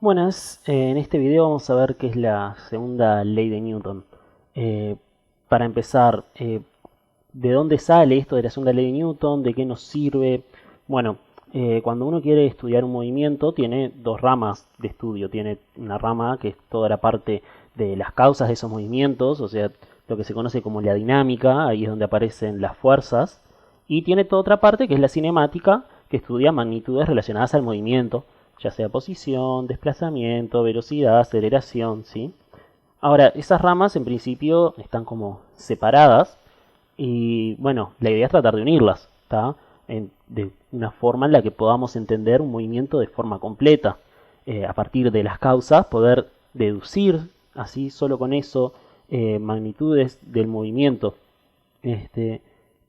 Buenas, en este video vamos a ver qué es la segunda ley de Newton. Eh, para empezar, ¿de dónde sale esto de la segunda ley de Newton? ¿De qué nos sirve? Bueno, cuando uno quiere estudiar un movimiento tiene dos ramas de estudio. Tiene una rama que es toda la parte de las causas de esos movimientos, o sea, lo que se conoce como la dinámica, ahí es donde aparecen las fuerzas. Y tiene toda otra parte que es la cinemática, que estudia magnitudes relacionadas al movimiento, ya sea posición, desplazamiento, velocidad, aceleración, ¿sí? Ahora, esas ramas en principio están como separadas y bueno, la idea es tratar de unirlas, ¿está? De una forma en la que podamos entender un movimiento de forma completa. A partir de las causas, poder deducir, así solo con eso, magnitudes del movimiento. Este,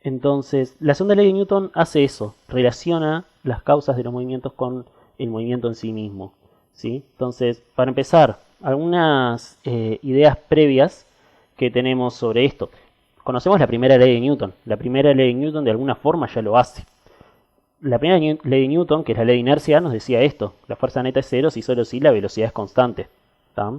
entonces, la segunda ley de Newton hace eso, relaciona las causas de los movimientos con el movimiento en sí mismo. ¿Sí? Entonces, para empezar, algunas ideas previas que tenemos sobre esto. Conocemos la primera ley de Newton. La primera ley de Newton de alguna forma ya lo hace. La primera ley de Newton, que es la ley de inercia, nos decía esto. La fuerza neta es cero si solo si la velocidad es constante. ¿Tá?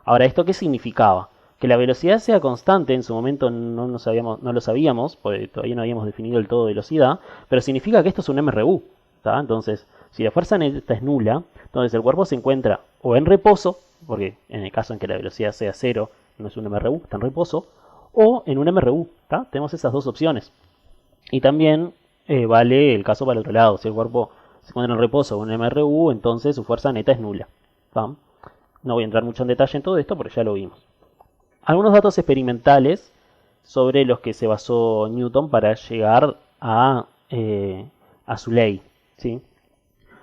Ahora, ¿esto qué significaba? Que la velocidad sea constante, en su momento no lo sabíamos, porque todavía no habíamos definido el todo velocidad, pero significa que esto es un MRU. ¿Tá? Entonces, si la fuerza neta es nula, entonces el cuerpo se encuentra o en reposo, porque en el caso en que la velocidad sea cero, no es un MRU, está en reposo, o en un MRU. ¿Tá? Tenemos esas dos opciones. Y también vale el caso para el otro lado. Si el cuerpo se encuentra en reposo o en MRU, entonces su fuerza neta es nula. ¿Tá? No voy a entrar mucho en detalle en todo esto porque ya lo vimos. Algunos datos experimentales sobre los que se basó Newton para llegar a su ley. ¿Sí?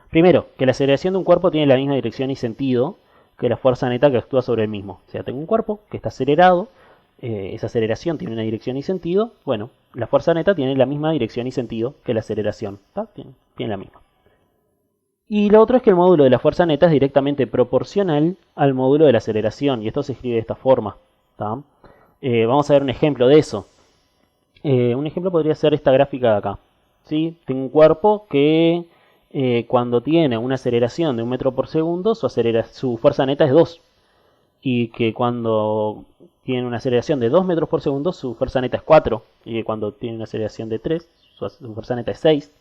Primero, que la aceleración de un cuerpo tiene la misma dirección y sentido que la fuerza neta que actúa sobre el mismo. O sea, tengo un cuerpo que está acelerado, esa aceleración tiene una dirección y sentido. Bueno, la fuerza neta tiene la misma dirección y sentido que la aceleración. Tiene la misma. Y lo otro es que el módulo de la fuerza neta es directamente proporcional al módulo de la aceleración. Y esto se escribe de esta forma. Vamos a ver un ejemplo de eso. Un ejemplo podría ser esta gráfica de acá. ¿Sí? Tengo un cuerpo que cuando tiene una aceleración de 1 metro por segundo, su fuerza neta es 2. Y que cuando tiene una aceleración de 2 metros por segundo, su fuerza neta es 4. Y que cuando tiene una aceleración de 3, su fuerza neta es 6.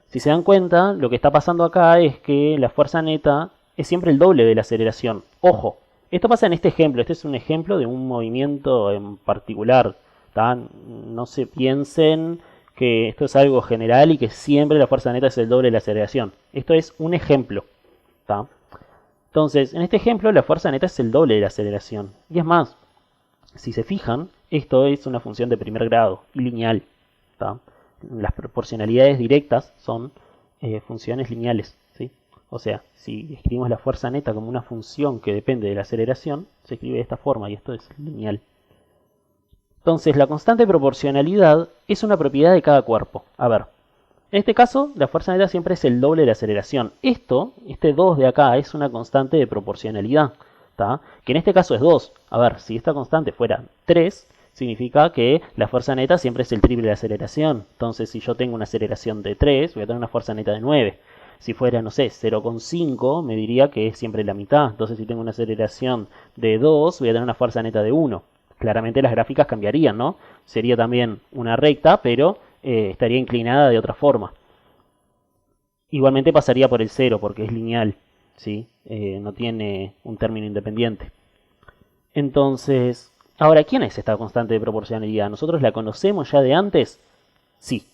Si se dan cuenta, lo que está pasando acá es que la fuerza neta es siempre el doble de la aceleración. Ojo, esto pasa en este ejemplo. Este es un ejemplo de un movimiento en particular. ¿Tá? No se piensen que esto es algo general y que siempre la fuerza neta es el doble de la aceleración. Esto es un ejemplo. ¿Tá? Entonces, en este ejemplo, la fuerza neta es el doble de la aceleración. Y es más, si se fijan, esto es una función de primer grado y lineal. ¿Tá? Las proporcionalidades directas son funciones lineales. ¿Sí? O sea, si escribimos la fuerza neta como una función que depende de la aceleración, se escribe de esta forma y esto es lineal. Entonces, la constante proporcionalidad es una propiedad de cada cuerpo. A ver, en este caso, la fuerza neta siempre es el doble de la aceleración. Este 2 de acá, es una constante de proporcionalidad. ¿Tá? Que en este caso es 2. A ver, si esta constante fuera 3, significa que la fuerza neta siempre es el triple de la aceleración. Entonces, si yo tengo una aceleración de 3, voy a tener una fuerza neta de 9. Si fuera, no sé, 0,5, me diría que es siempre la mitad. Entonces, si tengo una aceleración de 2, voy a tener una fuerza neta de 1. Claramente las gráficas cambiarían, ¿no? Sería también una recta, pero estaría inclinada de otra forma. Igualmente pasaría por el 0 porque es lineal, ¿sí? No tiene un término independiente. Entonces, ahora, ¿quién es esta constante de proporcionalidad? ¿Nosotros la conocemos ya de antes? Sí.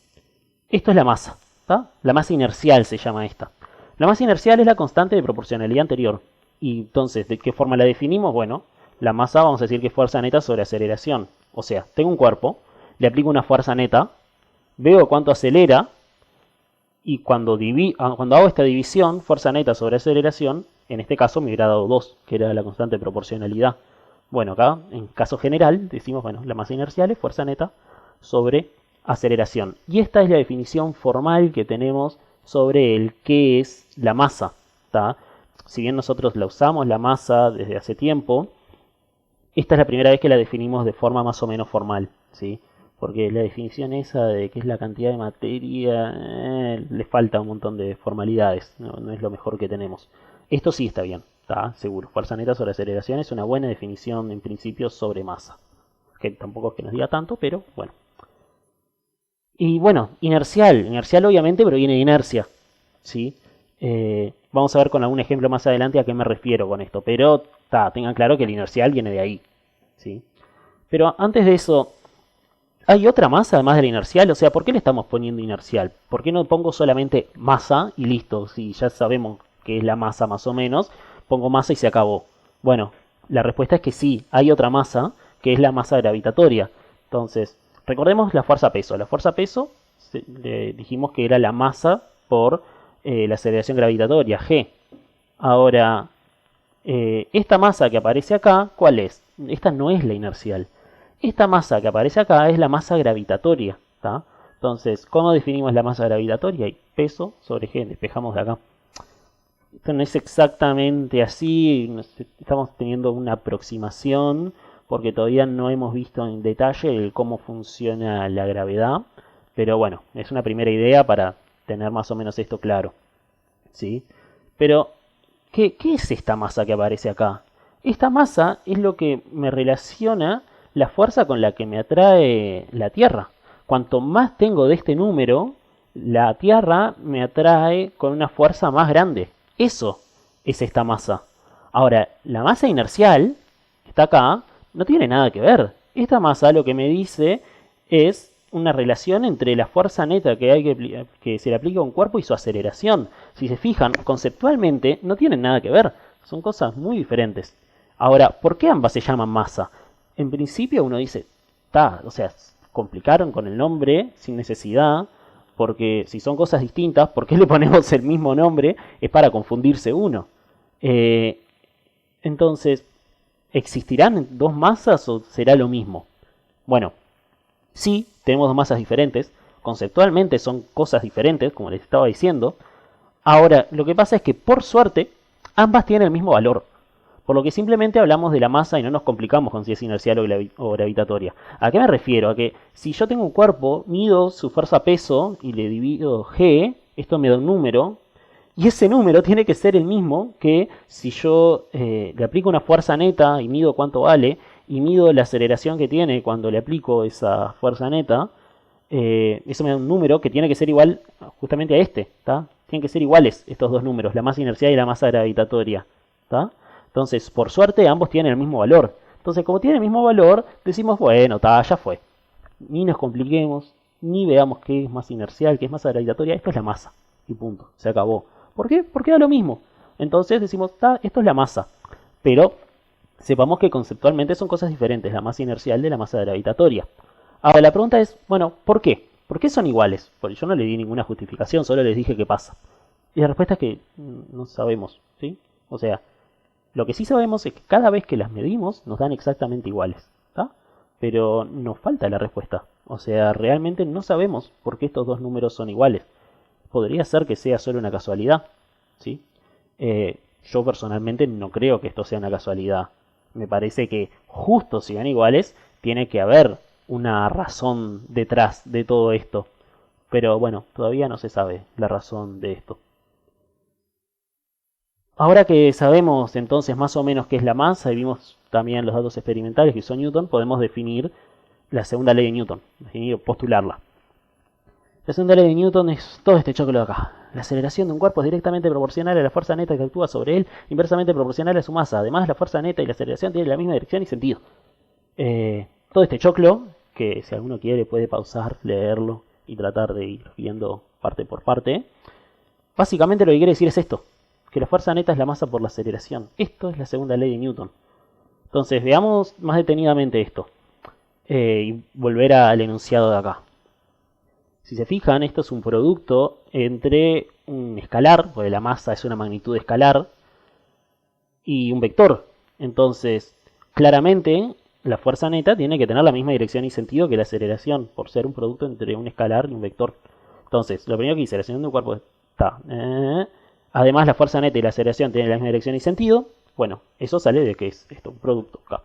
Esto es la masa, ¿tá? La masa inercial se llama esta. La masa inercial es la constante de proporcionalidad anterior. Y entonces, ¿de qué forma la definimos? Bueno, la masa vamos a decir que es fuerza neta sobre aceleración. O sea, tengo un cuerpo, le aplico una fuerza neta, veo cuánto acelera, y cuando hago esta división, fuerza neta sobre aceleración, en este caso me hubiera dado 2, que era la constante de proporcionalidad. Bueno, acá, en caso general, decimos, bueno, la masa inercial es fuerza neta sobre aceleración. Y esta es la definición formal que tenemos sobre el qué es la masa. ¿Tá? Si bien nosotros la usamos, la masa, desde hace tiempo, esta es la primera vez que la definimos de forma más o menos formal. ¿Sí? Porque la definición esa de qué es la cantidad de materia, le falta un montón de formalidades, no es lo mejor que tenemos. Esto sí está bien. Está seguro. Fuerza neta sobre aceleración es una buena definición en principio sobre masa. Que tampoco es que nos diga tanto, pero bueno. Y bueno, inercial. Inercial obviamente proviene de inercia. ¿Sí? Vamos a ver con algún ejemplo más adelante a qué me refiero con esto. Pero tengan claro que el inercial viene de ahí. ¿Sí? Pero antes de eso, ¿hay otra masa además de la inercial? O sea, ¿por qué le estamos poniendo inercial? ¿Por qué no pongo solamente masa y listo? Si ya sabemos qué es la masa más o menos, pongo masa y se acabó. Bueno, la respuesta es que sí, hay otra masa, que es la masa gravitatoria. Entonces, recordemos la fuerza peso. La fuerza peso dijimos que era la masa por la aceleración gravitatoria, G. Ahora, esta masa que aparece acá, ¿cuál es? Esta no es la inercial. Esta masa que aparece acá es la masa gravitatoria. ¿Tá? Entonces, ¿cómo definimos la masa gravitatoria? Y peso sobre G, despejamos de acá. Esto no es exactamente así, estamos teniendo una aproximación porque todavía no hemos visto en detalle el cómo funciona la gravedad, pero bueno, es una primera idea para tener más o menos esto claro. ¿Sí? Pero, ¿qué es esta masa que aparece acá? Esta masa es lo que me relaciona la fuerza con la que me atrae la Tierra. Cuanto más tengo de este número, la Tierra me atrae con una fuerza más grande. Eso es esta masa. Ahora, la masa inercial, que está acá, no tiene nada que ver. Esta masa lo que me dice es una relación entre la fuerza neta que se le aplica a un cuerpo y su aceleración. Si se fijan, conceptualmente no tienen nada que ver. Son cosas muy diferentes. Ahora, ¿por qué ambas se llaman masa? En principio uno dice, o sea, complicaron con el nombre sin necesidad, porque si son cosas distintas, ¿por qué le ponemos el mismo nombre? Es para confundirse uno. Entonces, ¿existirán dos masas o será lo mismo? Bueno, sí, tenemos dos masas diferentes, conceptualmente son cosas diferentes, como les estaba diciendo. Ahora, lo que pasa es que por suerte, ambas tienen el mismo valor. Por lo que simplemente hablamos de la masa y no nos complicamos con si es inercial o gravitatoria. ¿A qué me refiero? A que si yo tengo un cuerpo, mido su fuerza-peso y le divido G, esto me da un número, y ese número tiene que ser el mismo que si yo le aplico una fuerza neta y mido cuánto vale, y mido la aceleración que tiene cuando le aplico esa fuerza neta, eso me da un número que tiene que ser igual justamente a este. Tienen que ser iguales estos dos números, la masa inercial y la masa gravitatoria. Entonces, por suerte, ambos tienen el mismo valor. Entonces, como tienen el mismo valor, decimos, bueno, ya fue. Ni nos compliquemos, ni veamos qué es más inercial, qué es masa gravitatoria. Esto es la masa. Y punto. Se acabó. ¿Por qué? Porque da lo mismo. Entonces decimos, esto es la masa. Pero sepamos que conceptualmente son cosas diferentes, la masa inercial de la masa gravitatoria. Ahora, la pregunta es, bueno, ¿por qué? ¿Por qué son iguales? Porque yo no le di ninguna justificación, solo les dije qué pasa. Y la respuesta es que no sabemos, ¿sí? O sea, lo que sí sabemos es que cada vez que las medimos nos dan exactamente iguales, ¿tá? Pero nos falta la respuesta. O sea, realmente no sabemos por qué estos dos números son iguales. Podría ser que sea solo una casualidad, ¿sí? Yo personalmente no creo que esto sea una casualidad. Me parece que justo si dan iguales, tiene que haber una razón detrás de todo esto. Pero bueno, todavía no se sabe la razón de esto. Ahora que sabemos entonces más o menos qué es la masa y vimos también los datos experimentales que hizo Newton, podemos definir la segunda ley de Newton, postularla. La segunda ley de Newton es todo este choclo de acá. La aceleración de un cuerpo es directamente proporcional a la fuerza neta que actúa sobre él, inversamente proporcional a su masa. Además, la fuerza neta y la aceleración tienen la misma dirección y sentido. Todo este choclo, que si alguno quiere puede pausar, leerlo y tratar de ir viendo parte por parte, básicamente lo que quiere decir es esto, que la fuerza neta es la masa por la aceleración. Esto es la segunda ley de Newton. Entonces, veamos más detenidamente esto. Y volver al enunciado de acá. Si se fijan, esto es un producto entre un escalar, porque la masa es una magnitud escalar, y un vector. Entonces, claramente, la fuerza neta tiene que tener la misma dirección y sentido que la aceleración, por ser un producto entre un escalar y un vector. Entonces, lo primero que dice, la aceleración de un cuerpo está... Además, la fuerza neta y la aceleración tienen la misma dirección y sentido. Bueno, eso sale de que es esto, un producto acá.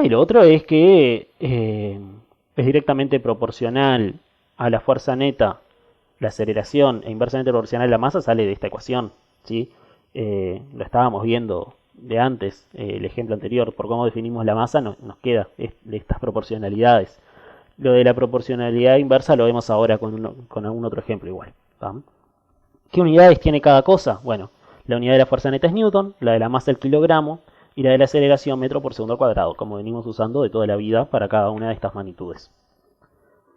Y lo otro es que es directamente proporcional a la fuerza neta, la aceleración, e inversamente proporcional a la masa, sale de esta ecuación, ¿sí? Lo estábamos viendo de antes, el ejemplo anterior, por cómo definimos la masa, nos queda de estas proporcionalidades. Lo de la proporcionalidad inversa lo vemos ahora con algún otro ejemplo igual. ¿Tá? ¿Qué unidades tiene cada cosa? Bueno, la unidad de la fuerza neta es Newton, la de la masa el kilogramo y la de la aceleración metro por segundo al cuadrado, como venimos usando de toda la vida para cada una de estas magnitudes.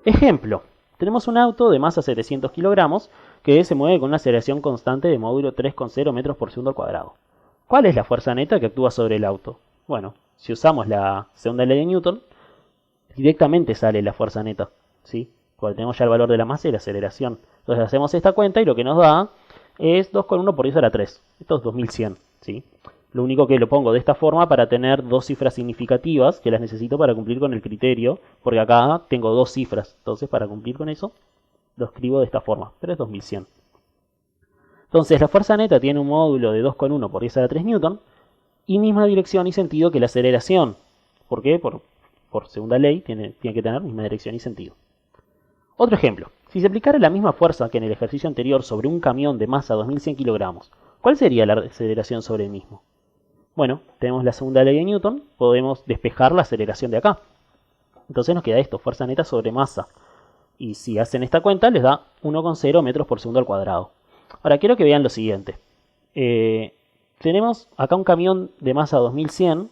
Ejemplo, tenemos un auto de masa 700 kilogramos que se mueve con una aceleración constante de módulo 3,0 metros por segundo al cuadrado. ¿Cuál es la fuerza neta que actúa sobre el auto? Bueno, si usamos la segunda ley de Newton, directamente sale la fuerza neta, ¿sí? Porque tenemos ya el valor de la masa y la aceleración. Entonces hacemos esta cuenta y lo que nos da es 2,1 por 10 a la 3. Esto es 2100, ¿sí? Lo único que lo pongo de esta forma para tener dos cifras significativas que las necesito para cumplir con el criterio, porque acá tengo dos cifras. Entonces para cumplir con eso lo escribo de esta forma, pero es 2100. Entonces la fuerza neta tiene un módulo de 2,1 por 10 a la 3 newton y misma dirección y sentido que la aceleración. ¿Por qué? Por segunda ley tiene que tener misma dirección y sentido. Otro ejemplo. Si se aplicara la misma fuerza que en el ejercicio anterior sobre un camión de masa 2100 kilogramos, ¿cuál sería la aceleración sobre el mismo? Bueno, tenemos la segunda ley de Newton, podemos despejar la aceleración de acá. Entonces nos queda esto, fuerza neta sobre masa. Y si hacen esta cuenta les da 1,0 metros por segundo al cuadrado. Ahora quiero que vean lo siguiente. Tenemos acá un camión de masa 2100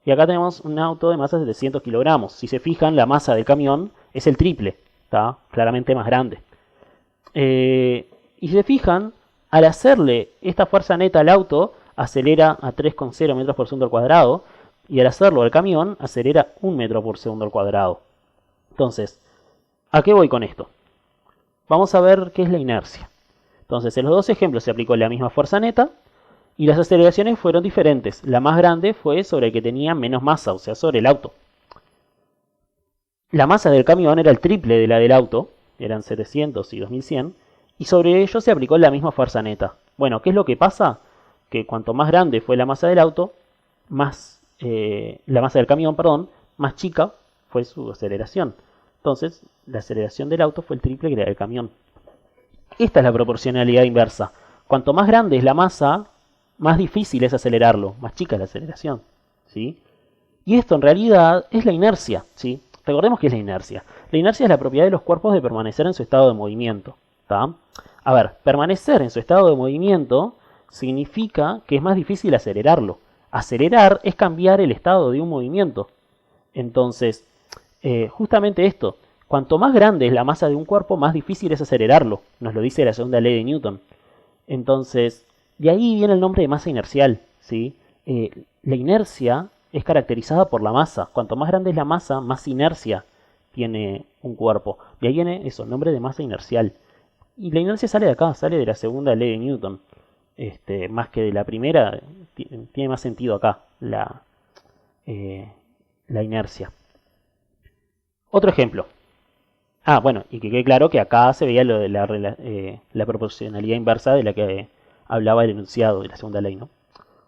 y acá tenemos un auto de masa de 700 kilogramos. Si se fijan, la masa del camión es el triple, está claramente más grande. Y si se fijan, al hacerle esta fuerza neta al auto, acelera a 3,0 metros por segundo al cuadrado, y al hacerlo al camión, acelera 1 metro por segundo al cuadrado. Entonces, ¿a qué voy con esto? Vamos a ver qué es la inercia. Entonces, en los dos ejemplos se aplicó la misma fuerza neta, y las aceleraciones fueron diferentes. La más grande fue sobre el que tenía menos masa, o sea, sobre el auto. La masa del camión era el triple de la del auto, eran 700 y 2100, y sobre ello se aplicó la misma fuerza neta. Bueno, ¿qué es lo que pasa? Que cuanto más grande fue la masa del auto, la masa del camión, perdón, más chica fue su aceleración. Entonces, la aceleración del auto fue el triple que la del camión. Esta es la proporcionalidad inversa. Cuanto más grande es la masa, más difícil es acelerarlo, más chica es la aceleración, ¿sí? Y esto en realidad es la inercia, ¿sí? Recordemos que es la inercia. La inercia es la propiedad de los cuerpos de permanecer en su estado de movimiento, ¿tá? A ver, permanecer en su estado de movimiento significa que es más difícil acelerarlo. Acelerar es cambiar el estado de un movimiento. Entonces, justamente esto, cuanto más grande es la masa de un cuerpo, más difícil es acelerarlo. Nos lo dice la segunda ley de Newton. Entonces, de ahí viene el nombre de masa inercial, ¿sí? La inercia es caracterizada por la masa. Cuanto más grande es la masa, más inercia tiene un cuerpo. De ahí viene eso, el nombre de masa inercial. Y la inercia sale de acá, sale de la segunda ley de Newton. Más que de la primera, tiene más sentido acá la inercia. Otro ejemplo. Bueno, y que quede claro que acá se veía lo de la proporcionalidad inversa de la que hablaba el enunciado de la segunda ley, ¿no?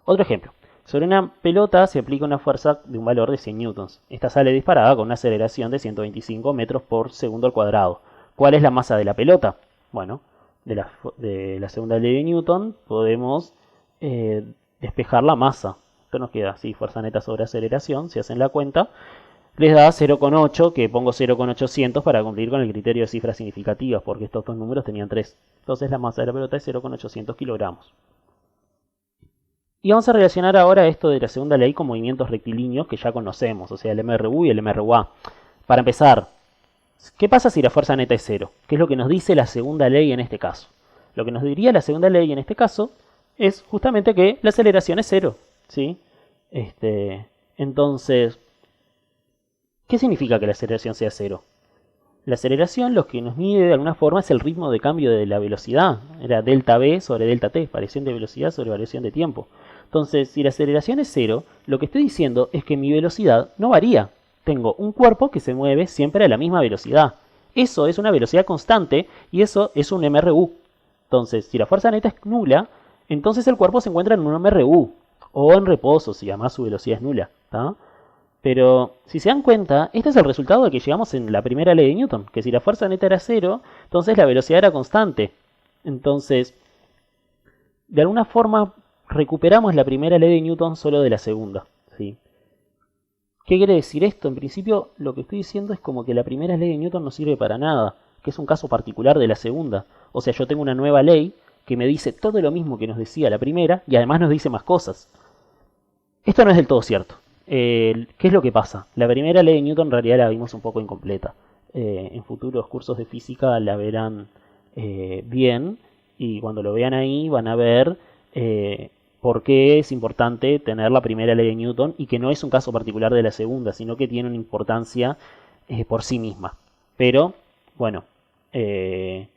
Otro ejemplo. Sobre una pelota se aplica una fuerza de un valor de 100 newtons. Esta sale disparada con una aceleración de 125 metros por segundo al cuadrado. ¿Cuál es la masa de la pelota? Bueno, de la segunda ley de Newton podemos despejar la masa. Esto nos queda así, fuerza neta sobre aceleración, si hacen la cuenta, les da 0,8, que pongo 0,800 para cumplir con el criterio de cifras significativas, porque estos dos números tenían 3. Entonces la masa de la pelota es 0,800 kilogramos. Y vamos a relacionar ahora esto de la segunda ley con movimientos rectilíneos que ya conocemos, o sea, el MRU y el MRUA. Para empezar, ¿qué pasa si la fuerza neta es 0? ¿Qué es lo que nos dice la segunda ley en este caso? Lo que nos diría la segunda ley en este caso es justamente que la aceleración es 0, ¿sí? Entonces, ¿qué significa que la aceleración sea 0? La aceleración lo que nos mide de alguna forma es el ritmo de cambio de la velocidad. Era delta v sobre delta t, variación de velocidad sobre variación de tiempo. Entonces, si la aceleración es 0, lo que estoy diciendo es que mi velocidad no varía. Tengo un cuerpo que se mueve siempre a la misma velocidad. Eso es una velocidad constante y eso es un MRU. Entonces, si la fuerza neta es nula, entonces el cuerpo se encuentra en un MRU o en reposo, si además su velocidad es nula, ¿tá? Pero, si se dan cuenta, este es el resultado al que llegamos en la primera ley de Newton, que si la fuerza neta era 0, entonces la velocidad era constante. Entonces, de alguna forma recuperamos la primera ley de Newton solo de la segunda, ¿sí? ¿Qué quiere decir esto? En principio, lo que estoy diciendo es como que la primera ley de Newton no sirve para nada, que es un caso particular de la segunda. O sea, yo tengo una nueva ley que me dice todo lo mismo que nos decía la primera y además nos dice más cosas. Esto no es del todo cierto. ¿Qué es lo que pasa? La primera ley de Newton en realidad la vimos un poco incompleta. En futuros cursos de física la verán bien y cuando lo vean ahí van a ver por qué es importante tener la primera ley de Newton y que no es un caso particular de la segunda, sino que tiene una importancia por sí misma. Pero, bueno, en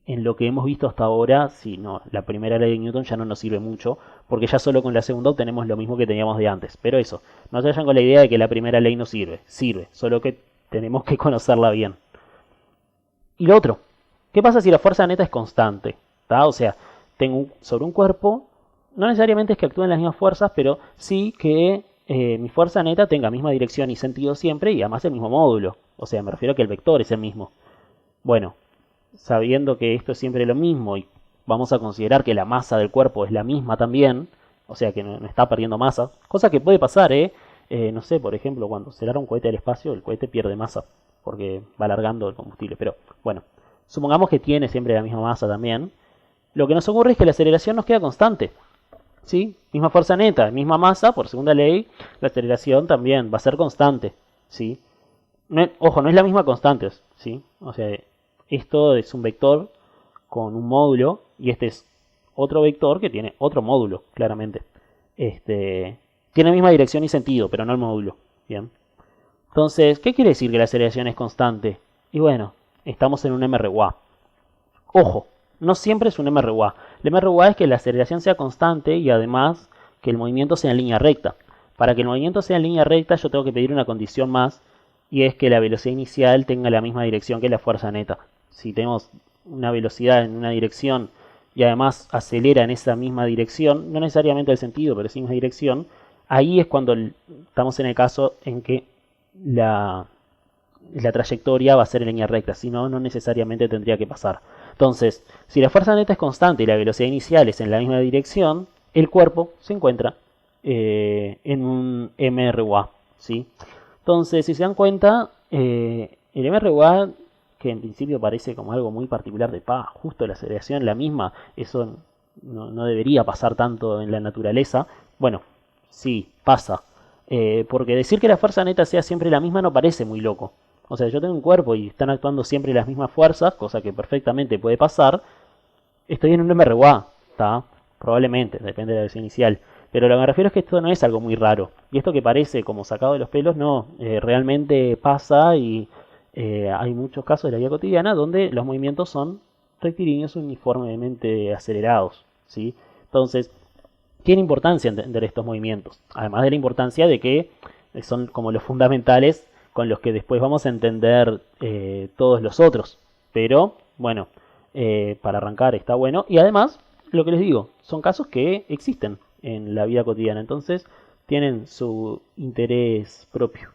lo que hemos visto hasta ahora, sí, no, la primera ley de Newton ya no nos sirve mucho, porque ya solo con la segunda obtenemos lo mismo que teníamos de antes. Pero eso, no se vayan con la idea de que la primera ley no sirve, sirve, solo que tenemos que conocerla bien. Y lo otro, ¿qué pasa si la fuerza neta es constante? ¿Tá? O sea, tengo sobre un cuerpo, no necesariamente es que actúen las mismas fuerzas, pero sí que mi fuerza neta tenga misma dirección y sentido siempre y además el mismo módulo. O sea, me refiero a que el vector es el mismo. Bueno, sabiendo que esto es siempre lo mismo y vamos a considerar que la masa del cuerpo es la misma también, o sea que no está perdiendo masa, cosa que puede pasar, no sé, por ejemplo, cuando se larga un cohete al espacio, el cohete pierde masa porque va alargando el combustible, pero bueno, supongamos que tiene siempre la misma masa también, lo que nos ocurre es que la aceleración nos queda constante, ¿sí? Misma fuerza neta, misma masa, por segunda ley, la aceleración también va a ser constante, ¿sí? No, ojo, no es la misma constante, ¿sí? O sea, esto es un vector con un módulo y este es otro vector que tiene otro módulo, claramente. Tiene la misma dirección y sentido, pero no el módulo. Bien. Entonces, ¿qué quiere decir que la aceleración es constante? Y bueno, estamos en un MRUA. Ojo, no siempre es un MRUA. El MRUA es que la aceleración sea constante y además que el movimiento sea en línea recta. Para que el movimiento sea en línea recta yo tengo que pedir una condición más y es que la velocidad inicial tenga la misma dirección que la fuerza neta. Si tenemos una velocidad en una dirección y además acelera en esa misma dirección, no necesariamente el sentido, pero sí misma dirección, ahí es cuando estamos en el caso en que la trayectoria va a ser en línea recta, si no, no necesariamente tendría que pasar. Entonces, si la fuerza neta es constante y la velocidad inicial es en la misma dirección, el cuerpo se encuentra en un MRUA, ¿sí? Entonces, si se dan cuenta, el MRUA, que en principio parece como algo muy particular de justo la aceleración la misma, eso no debería pasar tanto en la naturaleza. Bueno, sí, pasa. Porque decir que la fuerza neta sea siempre la misma no parece muy loco. O sea, yo tengo un cuerpo y están actuando siempre las mismas fuerzas, cosa que perfectamente puede pasar. Estoy en un MRUA, ¿está? Probablemente, depende de la versión inicial. Pero lo que me refiero es que esto no es algo muy raro. Y esto que parece como sacado de los pelos, no. Realmente pasa y hay muchos casos de la vida cotidiana donde los movimientos son rectilíneos uniformemente acelerados, ¿sí? Entonces, tiene importancia entender estos movimientos. Además de la importancia de que son como los fundamentales con los que después vamos a entender todos los otros. Pero, bueno, para arrancar está bueno. Y además, lo que les digo, son casos que existen en la vida cotidiana. Entonces, tienen su interés propio.